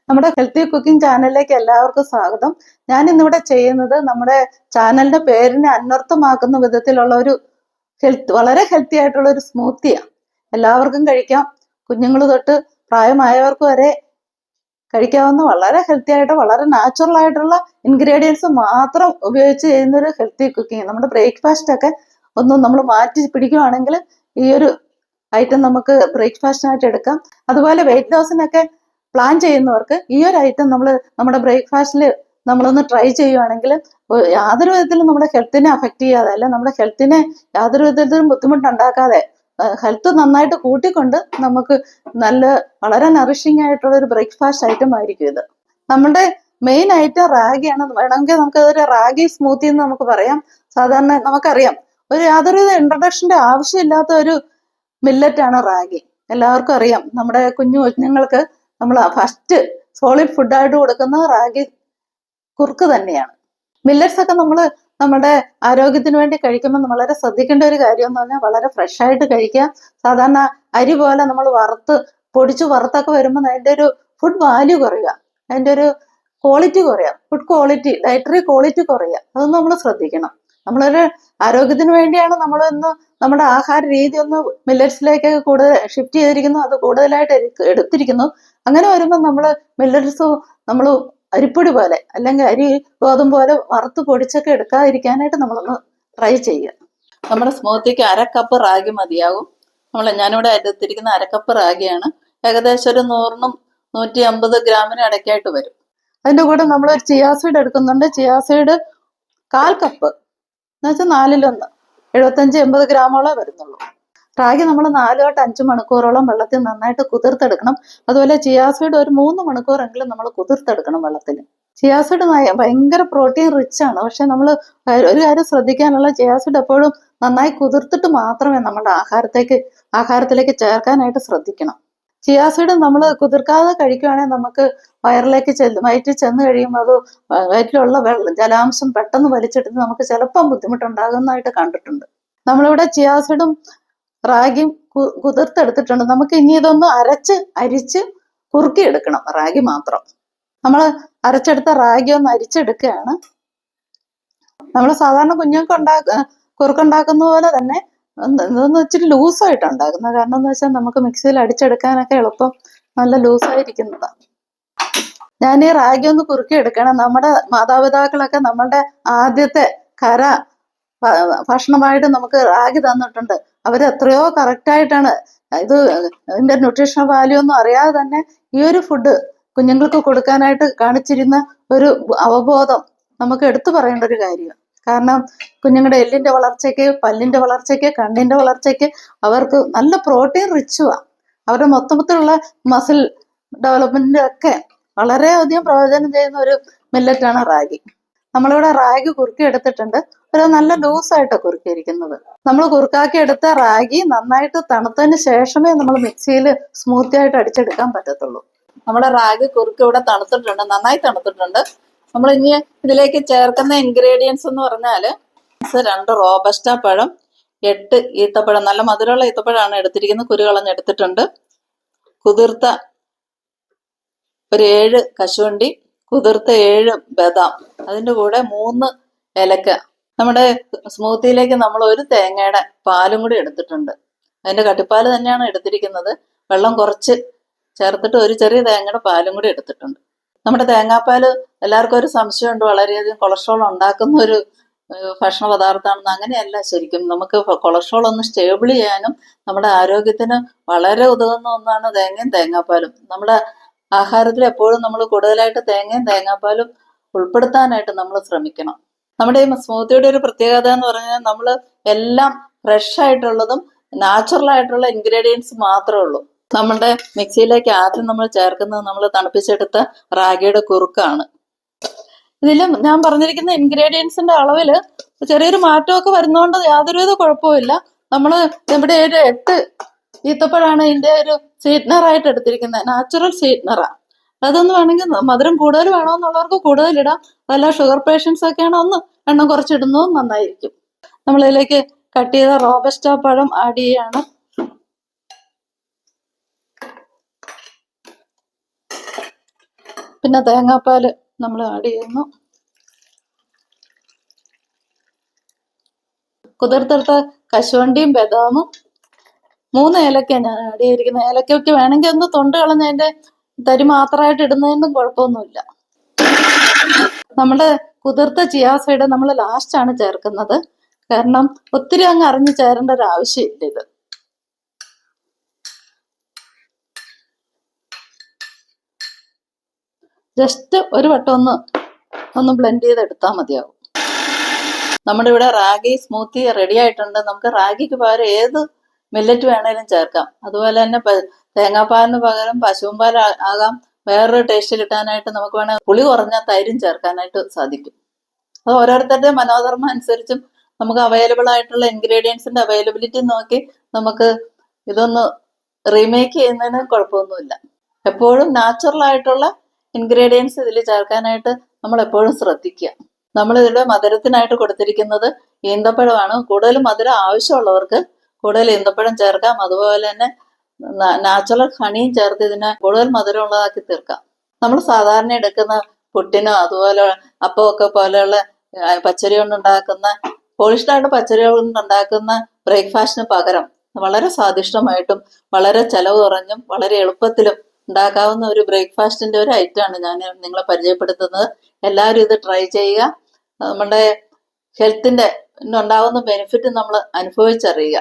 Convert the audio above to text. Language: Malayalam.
നമ്മുടെ ഹെൽത്തി കുക്കിംഗ് ചാനലിലേക്ക് എല്ലാവർക്കും സ്വാഗതം. ഞാൻ ഇന്നിവിടെ ചെയ്യുന്നത് നമ്മുടെ ചാനലിന്റെ പേരിനെ അന്വർത്ഥമാക്കുന്ന വിധത്തിലുള്ള ഒരു വളരെ ഹെൽത്തി ആയിട്ടുള്ള ഒരു സ്മൂത്തിയാണ്. എല്ലാവർക്കും കഴിക്കാം, കുഞ്ഞുങ്ങൾ തൊട്ട് പ്രായമായവർക്ക് വരെ കഴിക്കാവുന്ന വളരെ ഹെൽത്തി ആയിട്ട് വളരെ നാച്ചുറൽ ആയിട്ടുള്ള ഇൻഗ്രീഡിയൻസ് മാത്രം ഉപയോഗിച്ച് ചെയ്യുന്ന ഒരു ഹെൽത്തി കുക്കിംഗ്. നമ്മുടെ ബ്രേക്ക്ഫാസ്റ്റ് ഒക്കെ ഒന്നും നമ്മൾ മാറ്റി പിടിക്കുകയാണെങ്കിൽ ഈ ഒരു ഐറ്റം നമുക്ക് ബ്രേക്ക്ഫാസ്റ്റിനായിട്ട് എടുക്കാം. അതുപോലെ വെയിറ്റ് ലോസിനൊക്കെ പ്ലാൻ ചെയ്യുന്നവർക്ക് ഈ ഒരു ഐറ്റം നമ്മുടെ ബ്രേക്ക്ഫാസ്റ്റിൽ നമ്മളൊന്ന് ട്രൈ ചെയ്യുവാണെങ്കിൽ യാതൊരു വിധത്തിലും നമ്മുടെ ഹെൽത്തിനെ അഫക്റ്റ് ചെയ്യാതെ, അല്ല നമ്മുടെ ഹെൽത്തിനെ യാതൊരു വിധത്തിലും ബുദ്ധിമുട്ടുണ്ടാക്കാതെ ഹെൽത്ത് നന്നായിട്ട് കൂട്ടിക്കൊണ്ട് നമുക്ക് വളരെ നറിഷിംഗ് ആയിട്ടുള്ള ഒരു ബ്രേക്ക്ഫാസ്റ്റ് ഐറ്റം ആയിരിക്കും ഇത്. നമ്മുടെ മെയിൻ ഐറ്റം റാഗിയാണ്. വേണമെങ്കിൽ നമുക്കതൊരു റാഗി സ്മൂത്തി എന്ന് നമുക്ക് പറയാം. സാധാരണ നമുക്കറിയാം, യാതൊരുവിധ ഇൻട്രൊഡക്ഷന്റെ ആവശ്യമില്ലാത്ത ഒരു മില്ലറ്റാണ് റാഗി. എല്ലാവർക്കും അറിയാം, നമ്മുടെ കുഞ്ഞുങ്ങൾക്ക് നമ്മൾ ഫസ്റ്റ് സോളിഡ് ഫുഡായിട്ട് കൊടുക്കുന്നത് റാഗി കുറുക്ക് തന്നെയാണ്. മില്ലറ്റ്സ് ഒക്കെ നമ്മുടെ ആരോഗ്യത്തിന് വേണ്ടി കഴിക്കുമ്പോൾ വളരെ ശ്രദ്ധിക്കേണ്ട ഒരു കാര്യം എന്ന് പറഞ്ഞാൽ വളരെ ഫ്രഷ് ആയിട്ട് കഴിക്കുക. സാധാരണ അരി പോലെ നമ്മൾ പൊടിച്ചു വറുത്തൊക്കെ വരുമ്പോൾ അതിൻ്റെ ഒരു ഫുഡ് വാല്യൂ കുറയുക, അതിൻ്റെ ഒരു ക്വാളിറ്റി കുറയുക, ഫുഡ് ക്വാളിറ്റി, ഡയറ്ററി ക്വാളിറ്റി കുറയുക. അതൊന്നും നമ്മൾ ശ്രദ്ധിക്കണം. നമ്മളൊരു ആരോഗ്യത്തിന് വേണ്ടിയാണ് നമ്മുടെ ആഹാര രീതി ഒന്ന് മില്ലറ്റ്സിലേക്ക് കൂടുതൽ ഷിഫ്റ്റ് ചെയ്തിരിക്കുന്നു, അത് കൂടുതലായിട്ട് എടുത്തിരിക്കുന്നു. അങ്ങനെ വരുമ്പോൾ മില്ലറ്റ്സ് നമ്മൾ അരിപ്പൊടി പോലെ അല്ലെങ്കിൽ അരി ഗോതമ്പ് പോലെ വറുത്ത് പൊടിച്ചൊക്കെ എടുക്കാതിരിക്കാനായിട്ട് നമ്മളൊന്ന് ട്രൈ ചെയ്യുക. നമ്മുടെ സ്മൂത്തിക്ക് 1/2 കപ്പ് റാഗി മതിയാകും. ഞാനിവിടെ എടുത്തിരിക്കുന്ന 1/2 കപ്പ് റാഗിയാണ്. ഏകദേശം ഒരു 100-150 ഗ്രാമിന് ഇടയ്ക്കായിട്ട് വരും. അതിൻ്റെ കൂടെ നമ്മൾ ഒരു ചിയാ സീഡ് എടുക്കുന്നുണ്ട്. ചിയാ സീഡ് 1/4 കപ്പ് എന്നുവെച്ചാൽ 4/1, 75-80 ഗ്രാമോളം വരുന്നുള്ളൂ. റാഗി നമ്മൾ 4-5 മണിക്കൂറോളം വെള്ളത്തിൽ നന്നായിട്ട് കുതിർത്തെടുക്കണം. അതുപോലെ ചിയാ സീഡ് ഒരു 3 മണിക്കൂറെങ്കിലും നമ്മൾ കുതിർത്തെടുക്കണം വെള്ളത്തിൽ. ചിയാ സീഡ് ഭയങ്കര പ്രോട്ടീൻ റിച്ച് ആണ്. പക്ഷെ നമ്മൾ ഒരു കാര്യം ശ്രദ്ധിക്കാനുള്ള, ചിയാ സീഡ് എപ്പോഴും നന്നായി കുതിർത്തിട്ട് മാത്രമേ നമ്മുടെ ആഹാരത്തിലേക്ക് ചേർക്കാനായിട്ട് ശ്രദ്ധിക്കണം. ചിയാ സീഡ് നമ്മൾ കുതിർക്കാതെ കഴിക്കുകയാണെങ്കിൽ നമുക്ക് വയറ്റിൽ ചെന്ന് കഴിയുമ്പോൾ അത് വയറ്റിലുള്ള ജലാംശം പെട്ടെന്ന് വലിച്ചെടുത്ത് നമുക്ക് ചിലപ്പം ബുദ്ധിമുട്ടുണ്ടാകുന്നതായിട്ട് കണ്ടിട്ടുണ്ട്. നമ്മളിവിടെ ചിയാ സീഡും റാഗിയും കുതിർത്തെടുത്തിട്ടുണ്ട്. നമുക്ക് ഇനി ഇതൊന്ന് അരിച്ച് കുറുക്കിയെടുക്കണം. റാഗി മാത്രം നമ്മൾ അരച്ചെടുത്ത റാഗി ഒന്ന് അരിച്ചെടുക്കുകയാണ്. നമ്മൾ സാധാരണ കുഞ്ഞുങ്ങൾക്ക് കുറുക്കുണ്ടാക്കുന്ന പോലെ തന്നെ ഇതൊന്ന് ഇച്ചിരി ലൂസായിട്ട് ഉണ്ടാക്കുന്നത്. കാരണം എന്ന് വെച്ചാൽ നമുക്ക് മിക്സിയിൽ അടിച്ചെടുക്കാനൊക്കെ എളുപ്പം നല്ല ലൂസായിരിക്കുന്നതാണ്. ഞാൻ ഈ റാഗി ഒന്ന് കുറുക്കിയെടുക്കണം. നമ്മുടെ മാതാപിതാക്കളൊക്കെ നമ്മളുടെ ആദ്യത്തെ ഭക്ഷണമായിട്ട് നമുക്ക് റാഗി തന്നിട്ടുണ്ട്. അവരെത്രയോ കറക്റ്റായിട്ടാണ് ഇതിന്റെ ന്യൂട്രീഷണൽ വാല്യൂ ഒന്നും അറിയാതെ തന്നെ ഈ ഒരു ഫുഡ് കുഞ്ഞുങ്ങൾക്ക് കൊടുക്കാനായിട്ട് കാണിച്ചിരുന്ന ഒരു അവബോധം നമുക്ക് എടുത്തു പറയേണ്ട ഒരു കാര്യമാണ്. കാരണം കുഞ്ഞുങ്ങളുടെ എല്ലിന്റെ വളർച്ചയ്ക്ക്, പല്ലിന്റെ വളർച്ചയ്ക്ക്, കണ്ണിന്റെ വളർച്ചയ്ക്ക് അവർക്ക് നല്ല പ്രോട്ടീൻ റിച്ചുമാണ്. അവരുടെ മൊത്തത്തിലുള്ള മസിൽ ഡെവലപ്മെന്റിന്റെ ഒക്കെ വളരെയധികം പ്രയോജനം ചെയ്യുന്ന ഒരു മില്ലറ്റാണ് റാഗി. നമ്മളിവിടെ റാഗി കുറുക്കി എടുത്തിട്ടുണ്ട്. ഒരു നല്ല ലൂസായിട്ടാണ് കുറുക്കിയിരിക്കുന്നത്. നമ്മൾ കുറുക്കാക്കി എടുത്ത റാഗി നന്നായിട്ട് തണുത്തതിന് ശേഷമേ നമ്മൾ മിക്സിയിൽ സ്മൂത്തി ആയിട്ട് അടിച്ചെടുക്കാൻ പറ്റത്തുള്ളൂ. നമ്മുടെ റാഗി കുറുക്ക് ഇവിടെ തണുത്തിട്ടുണ്ട്, നന്നായി തണുത്തിട്ടുണ്ട്. നമ്മൾ ഇനി ഇതിലേക്ക് ചേർക്കുന്ന ഇൻഗ്രീഡിയൻസ് എന്ന് പറഞ്ഞാൽ 2 റോബസ്റ്റ പഴം, 8 ഈത്തപ്പഴം, നല്ല മധുരമുള്ള ഈത്തപ്പഴമാണ് എടുത്തിരിക്കുന്നത്, കുരു കളഞ്ഞെടുത്തിട്ടുണ്ട്. കുതിർത്ത ഒരു 7 കശുവണ്ടി, കുതിർത്ത 7 ബദാം, അതിൻ്റെ കൂടെ 3 ഏലക്ക. നമ്മുടെ സ്മൂത്തിയിലേക്ക് നമ്മൾ 1 തേങ്ങയുടെ പാലും കൂടി എടുത്തിട്ടുണ്ട്. അതിൻ്റെ കട്ടിപ്പാൽ തന്നെയാണ് എടുത്തിരിക്കുന്നത്. വെള്ളം കുറച്ച് ചേർത്തിട്ട് ഒരു ചെറിയ തേങ്ങയുടെ പാലും കൂടി എടുത്തിട്ടുണ്ട്. നമ്മുടെ തേങ്ങാപ്പാൽ എല്ലാവർക്കും ഒരു സംശയമുണ്ട്, വളരെയധികം കൊളസ്ട്രോൾ ഉണ്ടാക്കുന്ന ഒരു ഭക്ഷണ പദാർത്ഥമാണെന്ന്. അങ്ങനെയല്ല. ശരിക്കും നമുക്ക് കൊളസ്ട്രോൾ ഒന്ന് സ്റ്റേബിൾ ചെയ്യാനും നമ്മുടെ ആരോഗ്യത്തിന് വളരെ ഉതകുന്ന ഒന്നാണ് തേങ്ങാപ്പാലും. നമ്മുടെ ആഹാരത്തിൽ എപ്പോഴും നമ്മൾ കൂടുതലായിട്ട് തേങ്ങാപ്പാലും ഉൾപ്പെടുത്താനായിട്ട് നമ്മൾ ശ്രമിക്കണം. നമ്മുടെ ഈ സ്മൂത്തിയുടെ ഒരു പ്രത്യേകത എന്ന് പറഞ്ഞാൽ നമ്മൾ എല്ലാം ഫ്രഷ് ആയിട്ടുള്ളതും നാച്ചുറൽ ആയിട്ടുള്ള ഇൻഗ്രീഡിയൻസ് മാത്രമേ ഉള്ളൂ. നമ്മളുടെ മിക്സിയിലേക്ക് ആദ്യം നമ്മൾ ചേർക്കുന്നത് നമ്മൾ തണുപ്പിച്ചെടുത്ത റാഗിയുടെ കുറുക്കാണ്. ഇതിൽ ഞാൻ പറഞ്ഞിരിക്കുന്ന ഇൻഗ്രീഡിയൻസിന്റെ അളവിൽ ചെറിയൊരു മാറ്റമൊക്കെ വരുന്നതുകൊണ്ട് യാതൊരുവിധ കുഴപ്പമില്ല. നമ്മൾ ഇവിടെ ഒരു 8 ഈത്തപ്പഴമാണ് ഇതിന്റെ ഒരു സ്വീറ്റ്നറായിട്ട് എടുത്തിരിക്കുന്നത്. നാച്ചുറൽ സ്വീറ്റ്നറാണ്. അതൊന്ന് വേണമെങ്കിൽ മധുരം കൂടുതൽ വേണമെന്നുള്ളവർക്ക് കൂടുതലിടാം. അതല്ല ഷുഗർ പേഷ്യൻസ് ഒക്കെയാണ് ഒന്ന് എണ്ണം കുറച്ചിടുന്നതും നന്നായിരിക്കും. നമ്മളിതിലേക്ക് കട്ട് ചെയ്ത റോബസ്റ്റ പഴം ആഡ് ചെയ്യാണ്. പിന്നെ തേങ്ങാപ്പാൽ നമ്മൾ ആഡ് ചെയ്യുന്നു. കുതിർത്തെടുത്ത കശുവണ്ടിയും ബദാമും 3 ഏലക്ക ഞാൻ ആഡ് ചെയ്തിരിക്കുന്നത്. ഏലക്കയ്ക്ക് വേണമെങ്കിൽ ഒന്ന് തൊണ്ട് കളഞ്ഞ് അതിന്റെ തരി മാത്രമായിട്ട് ഇടുന്നതിനും കുഴപ്പമൊന്നുമില്ല. നമ്മുടെ കുതിർത്ത ചിയാ സീഡ് നമ്മൾ ലാസ്റ്റാണ് ചേർക്കുന്നത്. കാരണം ഒത്തിരി അങ്ങ് അറിഞ്ഞ് ചേരേണ്ട ഒരു ആവശ്യമില്ല. ഇത് ജസ്റ്റ് ഒരു വട്ടം ഒന്ന് ബ്ലെൻഡ് ചെയ്തെടുത്താൽ മതിയാവും. നമ്മുടെ ഇവിടെ റാഗി സ്മൂത്തി റെഡി ആയിട്ടുണ്ട്. നമുക്ക് റാഗിക്ക് പകരം ഏത് മില്ലറ്റ് വേണേലും ചേർക്കാം. അതുപോലെ തന്നെ തേങ്ങാപ്പാലിന് പകരം പശുവും പാൽ ആകാം. വേറൊരു ടേസ്റ്റ് കിട്ടാനായിട്ട് നമുക്ക് വേണമെങ്കിൽ പുളി കുറഞ്ഞ തൈരും ചേർക്കാനായിട്ട് സാധിക്കും. അത് ഓരോരുത്തരുടെ മനോധർമ്മം അനുസരിച്ചും നമുക്ക് അവൈലബിൾ ആയിട്ടുള്ള ഇൻഗ്രീഡിയൻസിന്റെ അവൈലബിലിറ്റി നോക്കി നമുക്ക് ഇതൊന്ന് റീമേക്ക് ചെയ്യുന്നതിന് കുഴപ്പമൊന്നുമില്ല. എപ്പോഴും നാച്ചുറൽ ആയിട്ടുള്ള ഇൻഗ്രീഡിയൻസ് ഇതിൽ ചേർക്കാനായിട്ട് നമ്മൾ എപ്പോഴും ശ്രദ്ധിക്കുക. നമ്മൾ ഇതിവിടെ മധുരത്തിനായിട്ട് കൊടുത്തിരിക്കുന്നത് ഈന്തപ്പഴമാണ്. കൂടുതൽ മധുരം ആവശ്യമുള്ളവർക്ക് കൂടുതൽ ഈന്തപ്പഴം ചേർക്കാം. അതുപോലെ തന്നെ നാച്ചുറൽ ഹണിയും ചേർത്ത് ഇതിനെ കൂടുതൽ മധുരമുള്ളതാക്കി തീർക്കാം. നമ്മൾ സാധാരണ എടുക്കുന്ന പുട്ടിനോ അതുപോലെ അപ്പമൊക്കെ പോലെയുള്ള പച്ചരി കൊണ്ടുണ്ടാക്കുന്ന പോളിഷ്ഡായിട്ട് പച്ചരി കൊണ്ടുണ്ടാക്കുന്ന ബ്രേക്ക്ഫാസ്റ്റിന് പകരം വളരെ സ്വാദിഷ്ടമായിട്ടും വളരെ ചെലവ് കുറഞ്ഞും വളരെ എളുപ്പത്തിലും ഉണ്ടാക്കാവുന്ന ഒരു ബ്രേക്ക്ഫാസ്റ്റിന്റെ ഒരു ഐറ്റമാണ് ഞാൻ നിങ്ങളെ പരിചയപ്പെടുത്തുന്നത്. എല്ലാവരും ഇത് ട്രൈ ചെയ്യുക. നമ്മുടെ ഹെൽത്തിന്റെ ഉണ്ടാകുന്ന ബെനിഫിറ്റ് നമ്മൾ അനുഭവിച്ചറിയുക.